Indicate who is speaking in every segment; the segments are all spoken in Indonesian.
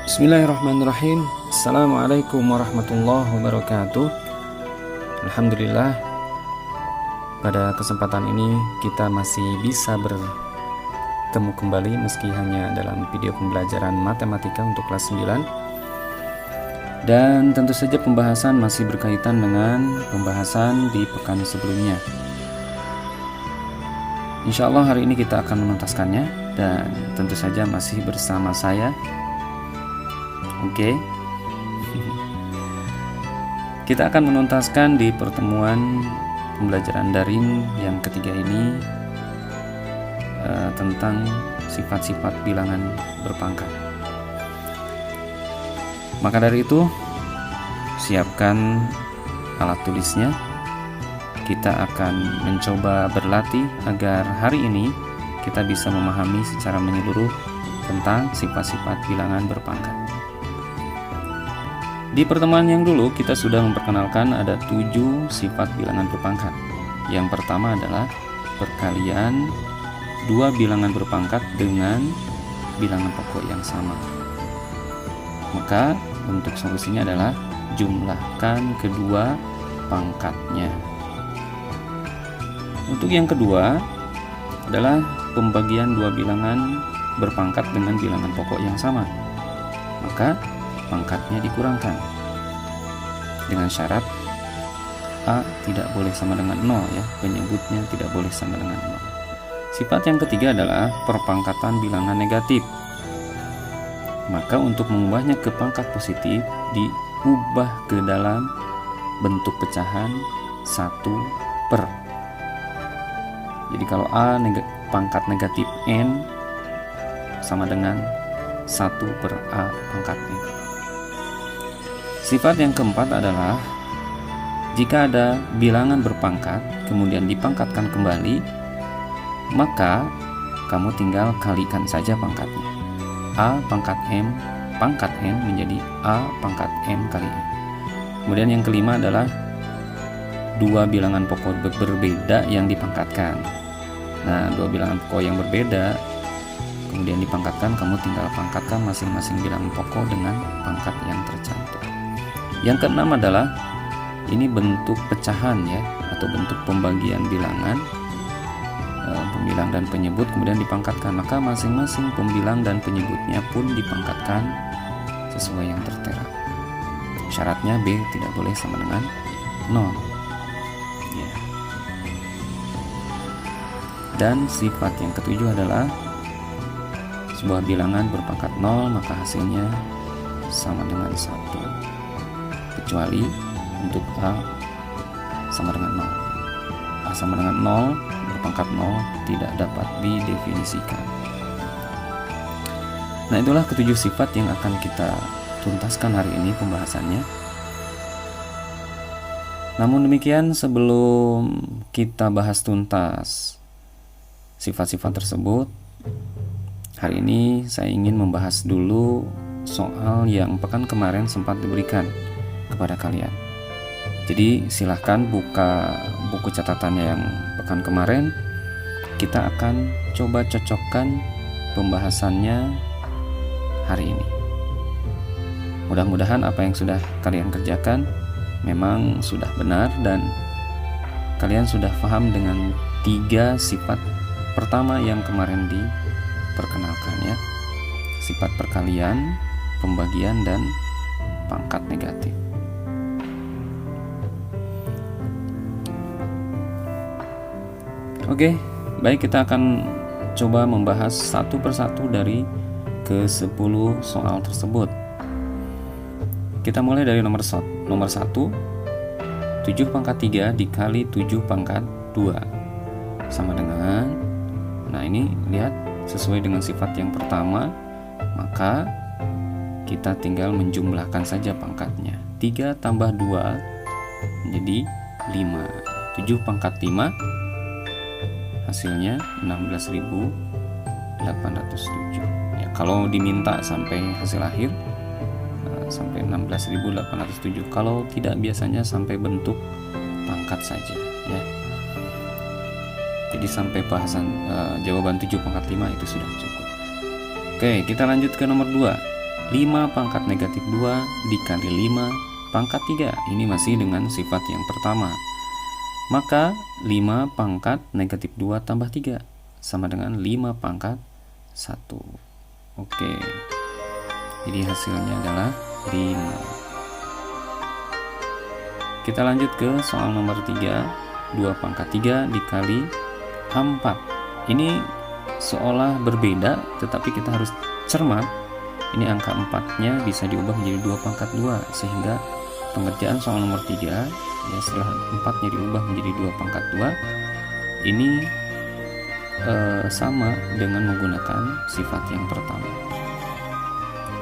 Speaker 1: Bismillahirrahmanirrahim. Assalamualaikum warahmatullahi wabarakatuh. Alhamdulillah, pada kesempatan ini kita masih bisa bertemu kembali meski hanya dalam video pembelajaran matematika untuk kelas 9. Dan tentu saja pembahasan masih berkaitan dengan pembahasan di pekan sebelumnya. Insya Allah hari ini kita akan menuntaskannya, dan tentu saja masih bersama saya. Oke. Kita akan menuntaskan di pertemuan pembelajaran daring yang ketiga ini tentang sifat-sifat bilangan berpangkat. Maka dari itu, siapkan alat tulisnya. Kita akan mencoba berlatih agar hari ini kita bisa memahami secara menyeluruh tentang sifat-sifat bilangan berpangkat. Di pertemuan yang dulu kita sudah memperkenalkan ada 7 sifat bilangan berpangkat. Yang pertama adalah perkalian 2 bilangan berpangkat dengan bilangan pokok yang sama. Maka bentuk solusinya adalah jumlahkan kedua pangkatnya. Untuk yang kedua adalah pembagian 2 bilangan berpangkat dengan bilangan pokok yang sama. Maka pangkatnya dikurangkan dengan syarat A tidak boleh sama dengan 0 ya, penyebutnya tidak boleh sama dengan 0. Sifat yang ketiga adalah perpangkatan bilangan negatif. Maka untuk mengubahnya ke pangkat positif diubah ke dalam bentuk pecahan 1/. Jadi kalau A pangkat negatif N sama dengan 1/A pangkatnya. Sifat yang keempat adalah jika ada bilangan berpangkat kemudian dipangkatkan kembali, maka kamu tinggal kalikan saja pangkatnya. A pangkat M pangkat N menjadi A pangkat M kali M. Kemudian yang kelima adalah 2 bilangan pokok berbeda yang dipangkatkan. Nah, 2 bilangan pokok yang berbeda kemudian dipangkatkan, kamu tinggal pangkatkan masing-masing bilangan pokok dengan pangkat yang tercantum. Yang keenam adalah ini bentuk pecahan ya, atau bentuk pembagian bilangan, pembilang dan penyebut kemudian dipangkatkan, maka masing-masing pembilang dan penyebutnya pun dipangkatkan sesuai yang tertera. Syaratnya B tidak boleh sama dengan 0 ya. Dan sifat yang ketujuh adalah sebuah bilangan berpangkat 0 maka hasilnya sama dengan 1, kecuali untuk A sama dengan 0. A sama dengan 0 berpangkat 0 tidak dapat didefinisikan. Nah, itulah ketujuh sifat yang akan kita tuntaskan hari ini pembahasannya. Namun demikian, sebelum kita bahas tuntas sifat-sifat tersebut, hari ini saya ingin membahas dulu soal yang pekan kemarin sempat diberikan kepada kalian. Jadi silahkan buka buku catatannya yang pekan kemarin. Kita akan coba cocokkan pembahasannya hari ini. Mudah-mudahan apa yang sudah kalian kerjakan memang sudah benar dan kalian sudah paham dengan 3 sifat pertama yang kemarin diperkenalkan ya. Sifat perkalian, pembagian, dan pangkat negatif. Oke, baik, kita akan coba membahas satu persatu dari ke-10 soal tersebut. Kita mulai dari nomor 1. 7 pangkat 3 dikali 7 pangkat 2 sama dengan, nah ini lihat sesuai dengan sifat yang pertama, maka kita tinggal menjumlahkan saja pangkatnya. 3 tambah 2 menjadi 5. 7 pangkat 5 hasilnya 16.807 ya. Kalau diminta sampai hasil akhir sampai 16.807, kalau tidak biasanya sampai bentuk pangkat saja ya. Jadi sampai bahasan jawaban 7 pangkat 5 itu sudah cukup. Oke, kita lanjut ke nomor 2. 5 pangkat negatif 2 dikali 5 pangkat 3. Ini masih dengan sifat yang pertama. Maka 5 pangkat negatif 2 tambah 3 sama dengan 5 pangkat 1. Oke. Jadi hasilnya adalah 5. Kita lanjut ke soal nomor 3. 2 pangkat 3 dikali 4. Ini seolah berbeda, tetapi kita harus cermat. Ini angka 4-nya bisa diubah menjadi 2 pangkat 2, sehingga pengerjaan soal nomor 3 ya, setelah 4-nya diubah menjadi 2 pangkat 2, ini sama dengan menggunakan sifat yang pertama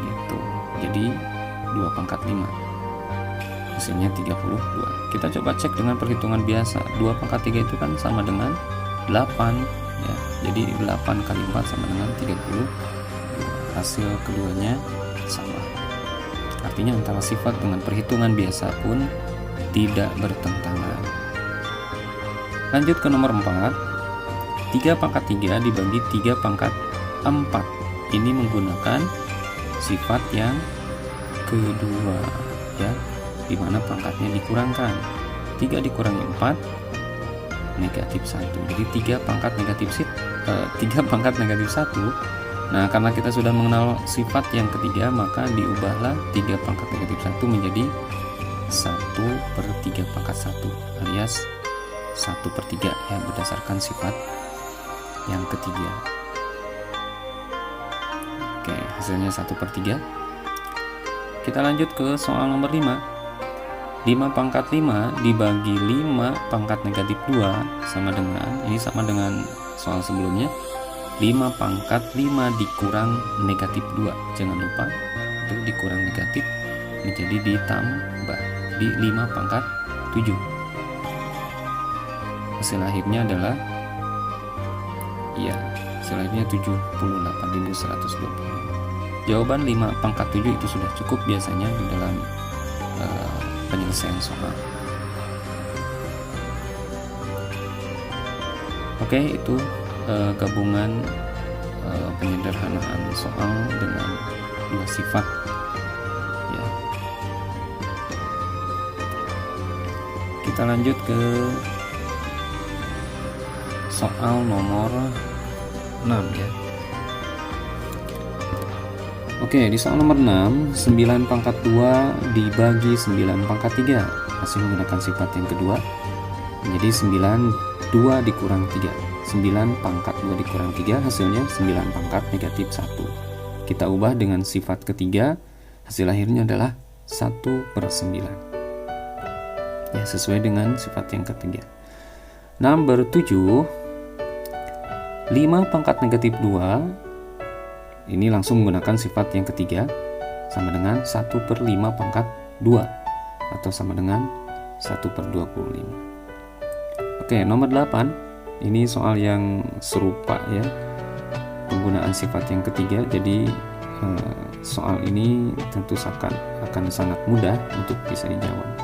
Speaker 1: gitu. Jadi 2 pangkat 5 hasilnya 32. Kita coba cek dengan perhitungan biasa. 2 pangkat 3 itu kan sama dengan 8 ya. Jadi 8 kali 4 sama dengan 30. Hasil keduanya sama. Artinya antara sifat dengan perhitungan biasa pun tidak bertentangan. Lanjut ke nomor 4. 3 pangkat 3 dibagi 3 pangkat 4. Ini menggunakan sifat yang kedua ya, dimana pangkatnya dikurangkan. 3 dikurangi 4 negatif 1. Jadi 3 pangkat negatif 1. Nah, karena kita sudah mengenal sifat yang ketiga, maka diubahlah 3 pangkat negatif 1 menjadi 1/3 pangkat 1 alias 1/3 ya, berdasarkan sifat yang ketiga. Oke, hasilnya 1/3. Kita lanjut ke soal nomor 5. 5 pangkat 5 dibagi 5 pangkat negatif 2 sama dengan soal sebelumnya. 5 pangkat 5 dikurang negatif 2. Jangan lupa itu dikurang negatif menjadi ditambah. Jadi 5 pangkat 7. Hasil akhirnya adalah hasil akhirnya 78.120. Jawaban 5 pangkat 7 itu sudah cukup biasanya di dalam penyelesaian soal. Oke, itu gabungan penyederhanaan soal dengan 2 sifat ya. Kita lanjut ke soal nomor 6 ya. Oke, di soal nomor 6, 9 pangkat 2 dibagi 9 pangkat 3 masih menggunakan sifat yang kedua menjadi 2 dikurang 3. 9 pangkat 2 dikurang 3 hasilnya 9 pangkat negatif 1. Kita ubah dengan sifat ketiga, hasil akhirnya adalah 1/9 ya, sesuai dengan sifat yang ketiga. Nomor 7, 5 pangkat negatif 2 ini langsung menggunakan sifat yang ketiga, sama dengan 1/5 pangkat 2 atau sama dengan 1/25. Oke, nomor 8. Ini soal yang serupa ya, penggunaan sifat yang ketiga. Jadi soal ini tentu akan sangat mudah untuk bisa dijawab.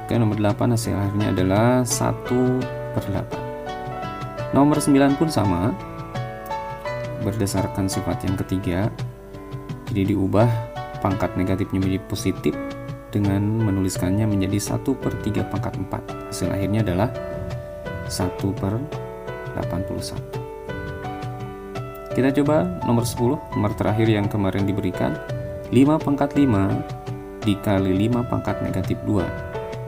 Speaker 1: Oke, nomor 8 hasil akhirnya adalah 1/8. Nomor 9 pun sama, berdasarkan sifat yang ketiga. Jadi diubah pangkat negatifnya menjadi positif dengan menuliskannya menjadi 1/3 pangkat 4. Hasil akhirnya adalah 1/81. Kita coba nomor 10, nomor terakhir yang kemarin diberikan. 5 pangkat 5 dikali 5 pangkat negatif 2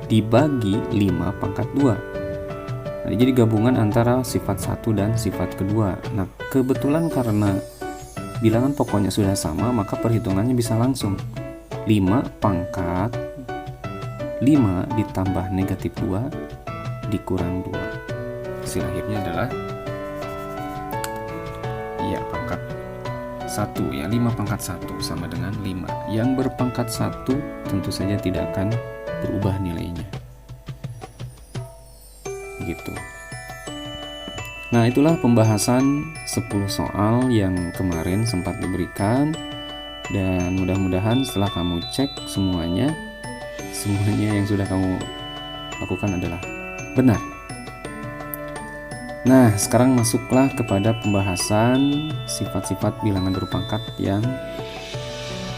Speaker 1: dibagi 5 pangkat 2. Nah, jadi gabungan antara sifat 1 dan sifat kedua. Nah, kebetulan karena bilangan pokoknya sudah sama, maka perhitungannya bisa langsung. 5 pangkat 5 ditambah negatif 2 dikurang 2. Hasil akhirnya adalah pangkat 1 ya, 5 pangkat 1 sama dengan 5. Yang berpangkat 1 tentu saja tidak akan berubah nilainya. Gitu. Nah, itulah pembahasan 10 soal yang kemarin sempat diberikan, dan mudah-mudahan setelah kamu cek semuanya yang sudah kamu lakukan adalah benar. Nah, sekarang masuklah kepada pembahasan sifat-sifat bilangan berpangkat yang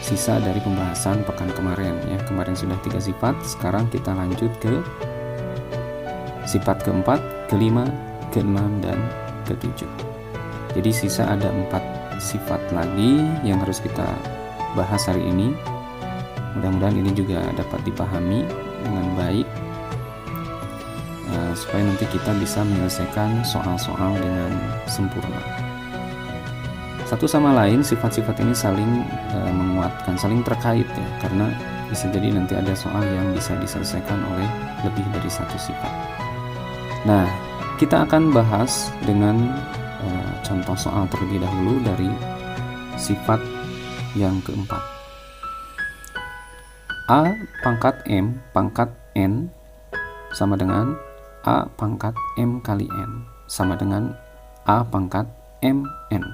Speaker 1: sisa dari pembahasan pekan kemarin ya. Kemarin sudah 3 sifat, sekarang kita lanjut ke sifat keempat, kelima, keenam, dan ketujuh. Jadi sisa ada 4 sifat lagi yang harus kita bahas hari ini. Mudah-mudahan ini juga dapat dipahami dengan baik, supaya nanti kita bisa menyelesaikan soal-soal dengan sempurna. Satu sama lain sifat-sifat ini saling menguatkan, saling terkait ya, karena bisa jadi nanti ada soal yang bisa diselesaikan oleh lebih dari satu sifat. Nah, kita akan bahas dengan contoh soal terlebih dahulu dari sifat yang keempat. A pangkat M pangkat N sama dengan A pangkat M kali N sama dengan A pangkat MN.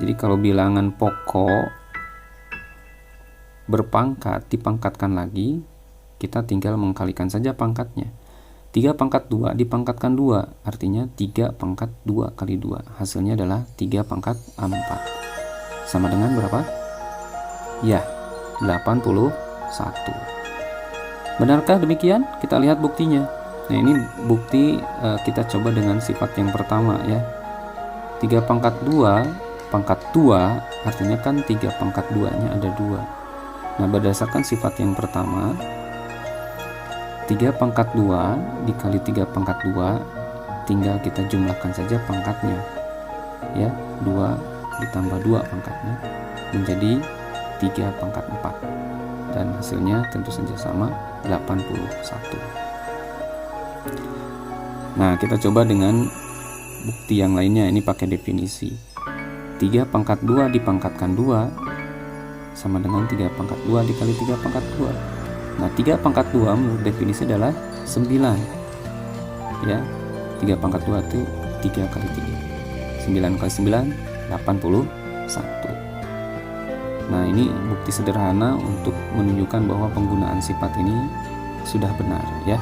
Speaker 1: Jadi kalau bilangan pokok berpangkat dipangkatkan lagi, kita tinggal mengkalikan saja pangkatnya. 3 pangkat 2 dipangkatkan 2, artinya 3 pangkat 2 kali 2. Hasilnya adalah 3 pangkat 4. Sama dengan berapa? Ya, 81. Benarkah demikian? Kita lihat buktinya. Nah, ini bukti kita coba dengan sifat yang pertama ya. 3 pangkat 2 pangkat 2 artinya kan 3 pangkat 2-nya ada 2. Nah, berdasarkan sifat yang pertama, 3 pangkat 2 dikali 3 pangkat 2, tinggal kita jumlahkan saja pangkatnya ya, 2 ditambah 2 pangkatnya menjadi 3 pangkat 4, dan hasilnya tentu saja sama 81. Nah, kita coba dengan bukti yang lainnya. Ini pakai definisi 3 pangkat 2 dipangkatkan 2 sama dengan 3 pangkat 2 dikali 3 pangkat 2. Nah, 3 pangkat 2 menurut definisi adalah 9 ya. 3 pangkat 2 itu 3 kali 3, 9 kali 9 81. Nah, ini bukti sederhana untuk menunjukkan bahwa penggunaan sifat ini sudah benar ya.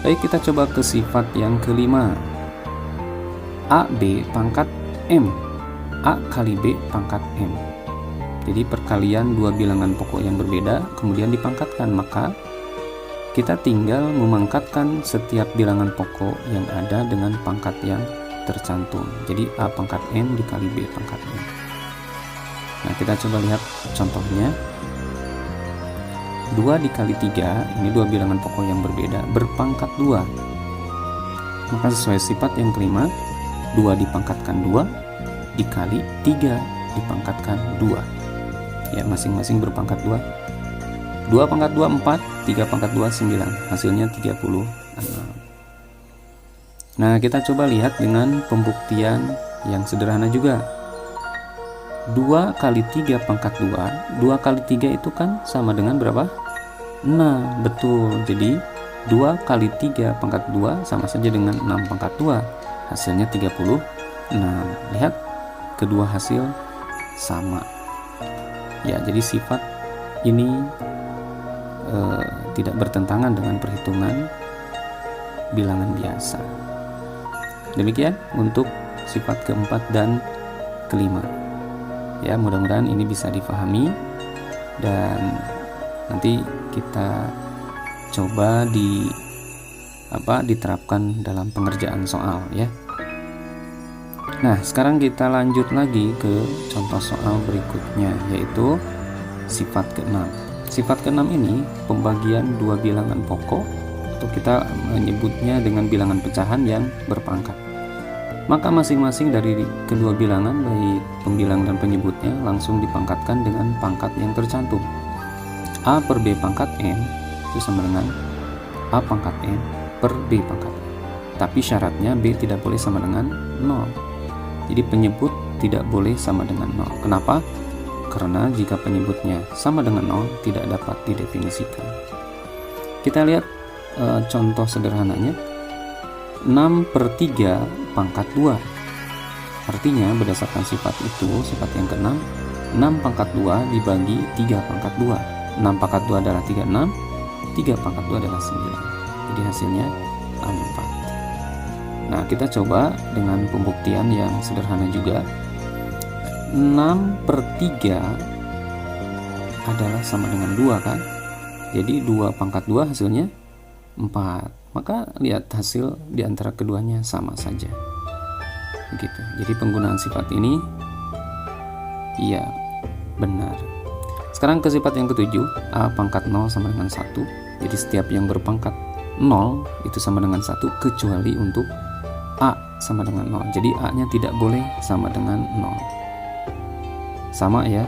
Speaker 1: Baik, kita coba ke sifat yang kelima. AB pangkat M, A kali B pangkat M. Jadi perkalian dua bilangan pokok yang berbeda kemudian dipangkatkan, maka kita tinggal memangkatkan setiap bilangan pokok yang ada dengan pangkat yang tercantum. Jadi A pangkat M dikali B pangkat M. Nah, kita coba lihat contohnya. 2 dikali 3, ini dua bilangan pokok yang berbeda, berpangkat 2. Maka sesuai sifat yang kelima, 2 dipangkatkan 2 dikali 3 dipangkatkan 2. Ya, masing-masing berpangkat 2. 2 pangkat 2 4, 3 pangkat 2 9. Hasilnya 36. Nah, kita coba lihat dengan pembuktian yang sederhana juga. 2 kali 3 pangkat 2, 2 kali 3 itu kan sama dengan berapa? 6, betul. Jadi 2 kali 3 pangkat 2 sama saja dengan 6 pangkat 2. Hasilnya 36. Lihat, kedua hasil sama. Ya, jadi sifat ini tidak bertentangan dengan perhitungan bilangan biasa. Demikian untuk sifat keempat dan kelima. Ya, mudah-mudahan ini bisa difahami dan nanti kita coba diterapkan dalam pengerjaan soal ya. Nah, sekarang kita lanjut lagi ke contoh soal berikutnya, yaitu sifat keenam. Sifat keenam ini pembagian dua bilangan pokok, atau kita menyebutnya dengan bilangan pecahan yang berpangkat. Maka masing-masing dari kedua bilangan, baik pembilang dan penyebutnya, langsung dipangkatkan dengan pangkat yang tercantum. A per B pangkat N itu sama dengan A pangkat N per B pangkat N. Tapi syaratnya B tidak boleh sama dengan 0. Jadi penyebut tidak boleh sama dengan 0. Kenapa? Karena jika penyebutnya sama dengan 0 tidak dapat didefinisikan. Kita lihat contoh sederhananya. 6 per 3 pangkat 2. Artinya berdasarkan sifat itu, sifat yang ke-6, 6 pangkat 2 dibagi 3 pangkat 2. 6 pangkat 2 adalah 36, 3 pangkat 2 adalah 9. Jadi hasilnya 4. Nah, kita coba dengan pembuktian yang sederhana juga. 6/3 adalah sama dengan 2 kan. Jadi 2 pangkat 2 hasilnya 4. Maka lihat hasil di antara keduanya sama saja. Begitu. Jadi penggunaan sifat ini iya benar. Sekarang ke sifat yang ketujuh, A pangkat 0 sama dengan 1. Jadi setiap yang berpangkat 0 itu sama dengan 1 kecuali untuk A sama dengan 0. Jadi A nya tidak boleh sama dengan 0. Sama ya.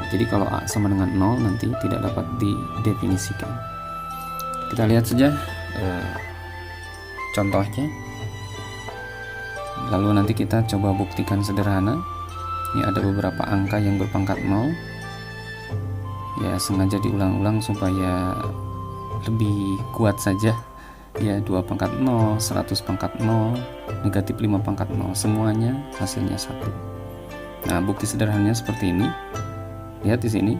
Speaker 1: Jadi kalau A sama dengan 0 nanti tidak dapat didefinisikan. Kita lihat saja contohnya. Lalu nanti kita coba buktikan sederhana. Ini ada beberapa angka yang berpangkat 0. Ya sengaja diulang-ulang supaya lebih kuat saja. Ya 2 pangkat 0, 100 pangkat 0, negatif 5 pangkat 0, semuanya hasilnya 1. Nah bukti sederhananya seperti ini. Lihat di sini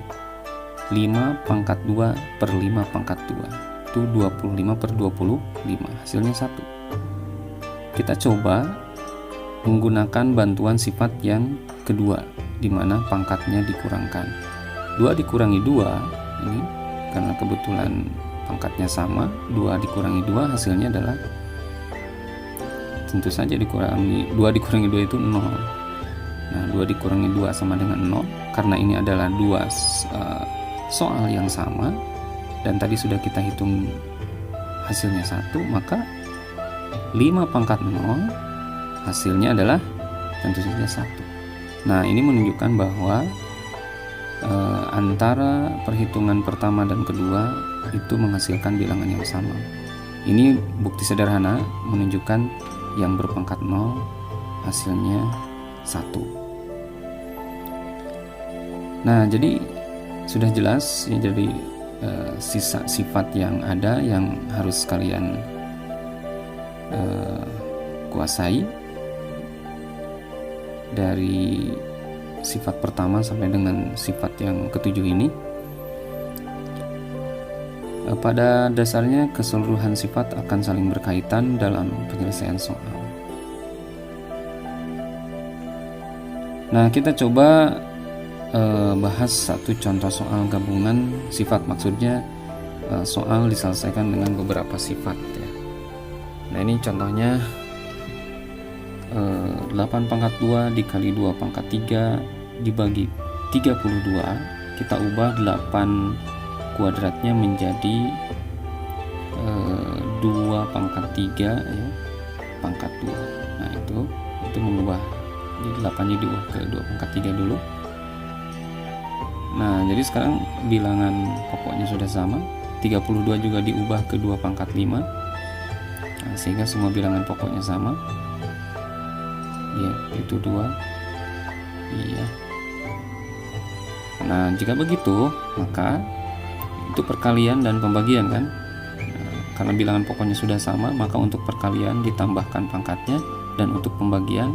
Speaker 1: 5 pangkat 2 per 5 pangkat 2 itu 25/25, hasilnya 1. Kita coba menggunakan bantuan sifat yang kedua, di mana pangkatnya dikurangkan. 2 dikurangi 2 ini karena kebetulan pangkatnya sama, 2 dikurangi 2 hasilnya adalah tentu saja 2 dikurangi 2 itu 0. Nah 2 dikurangi 2 sama dengan 0. Karena ini adalah 2 soal yang sama dan tadi sudah kita hitung hasilnya 1, maka 5 pangkat 0 hasilnya adalah tentu saja 1. Nah ini menunjukkan bahwa antara perhitungan pertama dan kedua itu menghasilkan bilangan yang sama. Ini bukti sederhana menunjukkan yang berpangkat 0 hasilnya 1. Nah jadi sudah jelas ya, jadi sisa sifat yang ada yang harus kalian kuasai dari sifat pertama sampai dengan sifat yang ketujuh ini. Pada dasarnya keseluruhan sifat akan saling berkaitan dalam penyelesaian soal. Nah kita coba bahas satu contoh soal gabungan sifat, maksudnya soal diselesaikan dengan beberapa sifat ya. Nah ini contohnya 8 pangkat 2 dikali 2 pangkat 3 dibagi 32, kita ubah 8 kuadratnya menjadi 2 pangkat 3 ya, pangkat 2. Nah itu mengubah, jadi 8 nya diubah ke 2 pangkat 3 dulu. Nah jadi sekarang bilangan pokoknya sudah sama, 32 juga diubah ke 2 pangkat 5. Nah, sehingga semua bilangan pokoknya sama ya, itu 2. Iya. Nah jika begitu maka itu perkalian dan pembagian kan. Nah, karena bilangan pokoknya sudah sama, maka untuk perkalian ditambahkan pangkatnya dan untuk pembagian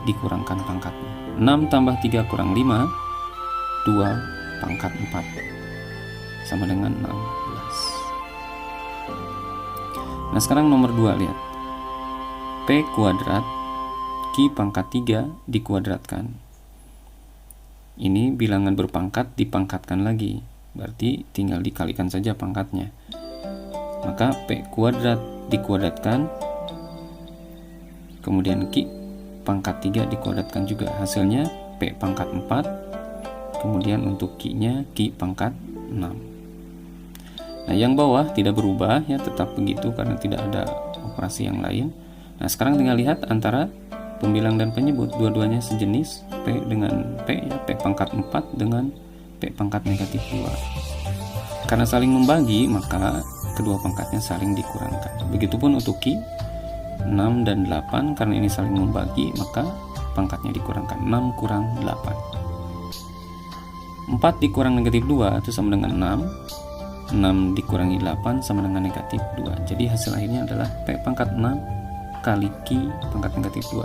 Speaker 1: dikurangkan pangkatnya. 6 tambah 3 kurang 5, 2 pangkat 4 sama dengan 16. Nah sekarang nomor 2, lihat P kuadrat Q pangkat 3 dikuadratkan. Ini bilangan berpangkat dipangkatkan lagi, berarti tinggal dikalikan saja pangkatnya. Maka P kuadrat dikuadratkan, kemudian Q pangkat 3 dikuadratkan juga, hasilnya P pangkat 4, kemudian untuk Q nya Q pangkat 6. Nah yang bawah tidak berubah ya, tetap begitu karena tidak ada operasi yang lain. Nah sekarang tinggal lihat antara pembilang dan penyebut, dua-duanya sejenis, P dengan P ya, P pangkat 4 dengan P pangkat negatif 2. Karena saling membagi maka kedua pangkatnya saling dikurangkan. Begitupun untuk Q 6 dan 8, karena ini saling membagi maka pangkatnya dikurangkan, 6 kurang 8. 4 dikurang negatif 2 itu sama dengan 6. 6 dikurangi 8 sama dengan negatif 2. Jadi hasil akhirnya adalah P pangkat 6 kali Q pangkat negatif 2.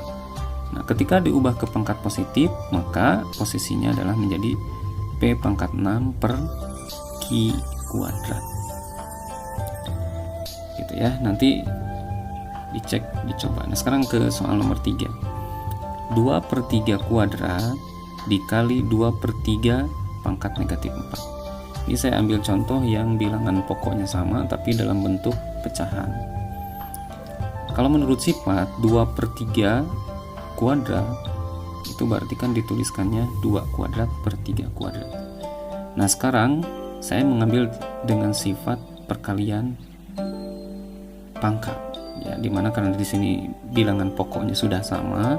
Speaker 1: Nah ketika diubah ke pangkat positif maka posisinya adalah menjadi P pangkat 6 per Q kuadrat gitu ya, nanti dicek, dicoba. Nah sekarang ke soal nomor 3. 5 2/3 kuadrat dikali 2/3 pangkat negatif 4. Ini saya ambil contoh yang bilangan pokoknya sama tapi dalam bentuk pecahan. Kalau menurut sifat 2/3 kuadrat itu berarti kan dituliskannya 2 kuadrat per 3 kuadrat. Nah sekarang saya mengambil dengan sifat perkalian pangkat ya, dimana karena di sini bilangan pokoknya sudah sama,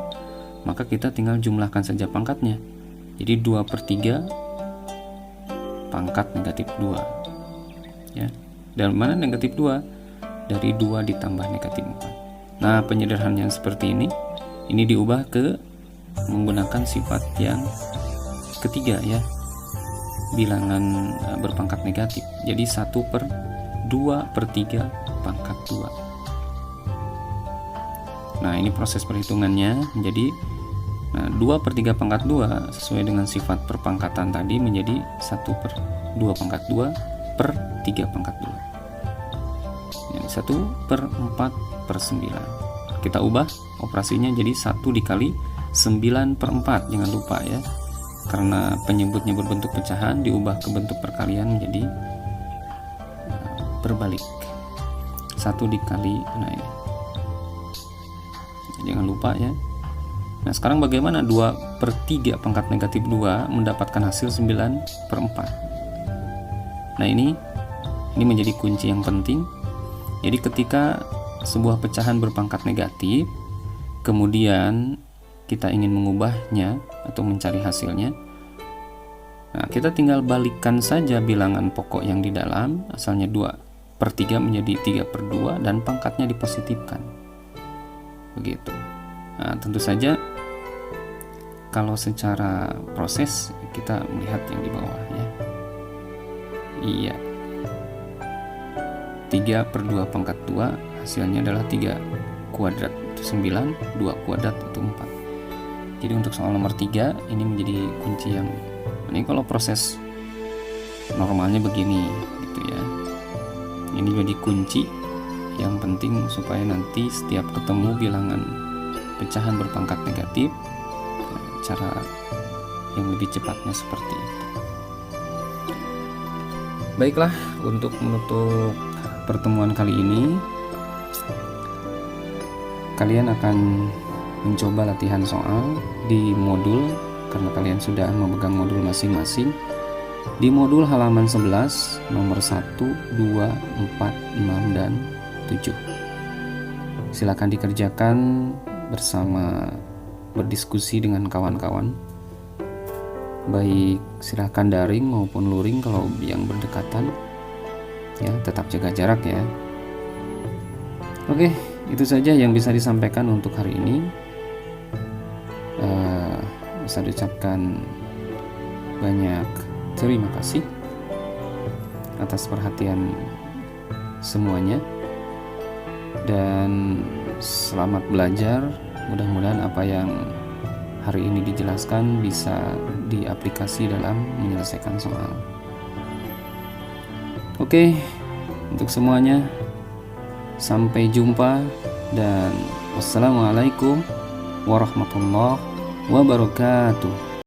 Speaker 1: maka kita tinggal jumlahkan saja pangkatnya. Jadi 2/3 pangkat negatif 2 ya. Dan mana negatif 2? Dari 2 ditambah negatif 4. Nah penyederhanaan seperti ini diubah ke menggunakan sifat yang ketiga ya, bilangan berpangkat negatif. Jadi 1/2/3 pangkat 2. Nah ini proses perhitungannya menjadi 2/3 pangkat 2 sesuai dengan sifat perpangkatan tadi menjadi 1/2 pangkat 2 per 3 pangkat 2. Yang 1/4/9. Kita ubah operasinya jadi 1 dikali 9/4. Jangan lupa ya, karena penyebutnya berbentuk pecahan diubah ke bentuk perkalian menjadi berbalik. 1 dikali, nah ini. Jangan lupa ya. Nah sekarang bagaimana 2/3 pangkat negatif 2 mendapatkan hasil 9/4. Nah ini menjadi kunci yang penting. Jadi ketika sebuah pecahan berpangkat negatif kemudian kita ingin mengubahnya atau mencari hasilnya, nah kita tinggal balikkan saja bilangan pokok yang di dalam, asalnya 2/3 menjadi 3/2 dan pangkatnya dipositifkan begitu. Nah tentu saja kalau secara proses kita melihat yang di bawah ya. Iya. 3/2 pangkat 2 hasilnya adalah 3 kuadrat itu 9, 2 kuadrat itu 4. Jadi untuk soal nomor 3 ini menjadi kunci yang ini kalau proses normalnya begini gitu ya. Ini jadi kunci yang penting supaya nanti setiap ketemu bilangan pecahan berpangkat negatif, cara yang lebih cepatnya seperti itu. Baiklah, untuk menutup pertemuan kali ini kalian akan mencoba latihan soal di modul, karena kalian sudah memegang modul masing-masing. Di modul halaman 11 nomor 1, 2, 4, 6, dan 7. Silakan dikerjakan bersama berdiskusi dengan kawan-kawan, baik silahkan daring maupun luring. Kalau yang berdekatan ya tetap jaga jarak ya. Oke, itu saja yang bisa disampaikan untuk hari ini. Bisa diucapkan banyak terima kasih atas perhatian semuanya dan selamat belajar. Mudah-mudahan apa yang hari ini dijelaskan bisa diaplikasi dalam menyelesaikan soal. Oke, untuk semuanya sampai jumpa dan wassalamualaikum warahmatullahi wabarakatuh.